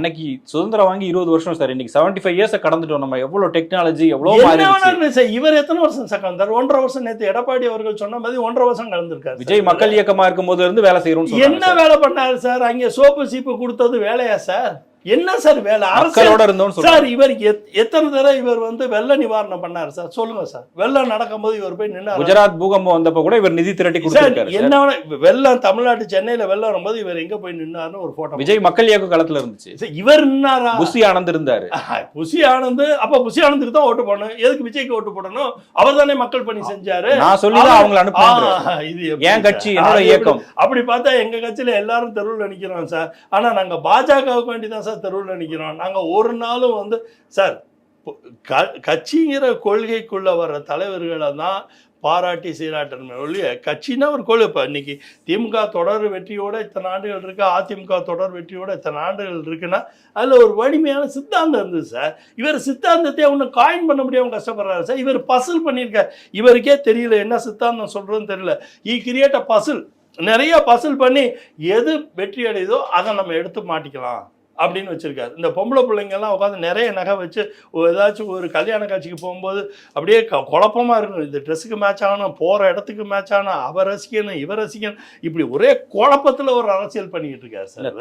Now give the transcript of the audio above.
அன்னைக்கு சுதந்திரம் வாங்கி 20 வருஷம் சார். இன்னைக்கு 75 இயர்ஸ் கடந்துட்டோம். நம்ம எவ்வளவு டெக்னாலஜி எவ்வளவு மாறிடுச்சு. இவர் எத்தனை வருஷம் சார் கலந்தார்? 1.5 வருஷம். நேற்று எடப்பாடி அவர்கள் சொன்ன மாதிரி 1.5 வருஷம் கலந்துருக்காரு. விஜய் மக்கள் இயக்கமா இருக்கும் போது இருந்து வேலை செய்யறோம். என்ன வேலை பண்ணாரு சார்? அங்கே சோப்பு சீப்பு கொடுத்தது வேலையா சார்? என்ன சார் வேலை? அரசியலோட இருந்தோம் சார். இவர் எத்தனை தடவை இவர் வெள்ள நிவாரணம் பண்ணாரு சார்? சொல்லுங்க சார். வெள்ளம் நடக்கும்போது இவர் போய் நின்று குஜராத் பூகம்பம் வந்தப்ப கூட இவர் நிதி திரட்டி கொடுத்தாரு. என்ன வெள்ளம் தமிழ்நாட்டு சென்னையில வெள்ளம் வரும்போது இவர் எங்க போய் நின்னாருன்னு ஒரு போட்டோ விஜய் மக்கள் இயக்க களத்துல இருந்துச்சு. இவர் நின்னாரா? புசி ஆனந்த் இருந்தாரு. புசி ஆனந்த். அப்ப புசி ஆனந்துக்கு தான் ஓட்டு போடணும். எதுக்கு விஜய்க்கு ஓட்டு போடணும்? அவர் தானே மக்கள் பணி செஞ்சாரு. நான் சொல்லிதான் அவங்களை அனுப்புறேன். இது என் கட்சி, என்னோட இயக்கம். அப்படி பார்த்தா எங்க கட்சியில எல்லாரும் தெருவில் நிக்கிறோம் சார். ஆனா நாங்க பாஜகவுக்கு வேண்டிதான் சார் தெருவில் நிக்கிறோம். நாங்க ஒரு நாளும் சார் கட்சிங்கிற கொள்கைக்குள்ள வர்ற தலைவர்களை தான் பாராட்டி சீராட்டணும் ஒழிய கட்சின்னா ஒரு கொள்கை. இப்போ இன்னைக்கு திமுக தொடர் வெற்றியோட இத்தனை ஆண்டுகள் இருக்கு, அதிமுக தொடர் வெற்றியோட இத்தனை ஆண்டுகள் இருக்குன்னா அதில் ஒரு வலிமையான சித்தாந்தம் இருந்தது சார். இவர் சித்தாந்தத்தை ஒன்றும் காயின் பண்ண முடியாமல் கஷ்டப்படுறாரு சார். இவர் பசில் பண்ணியிருக்கார். இவருக்கே தெரியல என்ன சித்தாந்தம் சொல்றதுன்னு தெரியல. ஈ கிரியேட் அ பசில். நிறைய பசில் பண்ணி எது வெற்றி அடையுதோ அதை நம்ம எடுத்து மாட்டிக்கலாம் அப்படின்னு வச்சிருக்காரு. இந்த பொம்பளை பிள்ளைங்கெல்லாம் உட்காந்து நிறைய நகை வச்சு ஏதாச்சும் ஒரு கல்யாண காட்சிக்கு போகும்போது அப்படியே குழப்பமா இருக்கும். இந்த ட்ரெஸ்ஸுக்கு மேட்ச் ஆகணும், போகிற இடத்துக்கு மேட்ச் ஆகணும், அவர் ரசிக்கணும், இவர் ரசிக்கணும், இப்படி ஒரே குழப்பத்தில் ஒரு அரசியல் பண்ணிக்கிட்டு இருக்காரு சார்.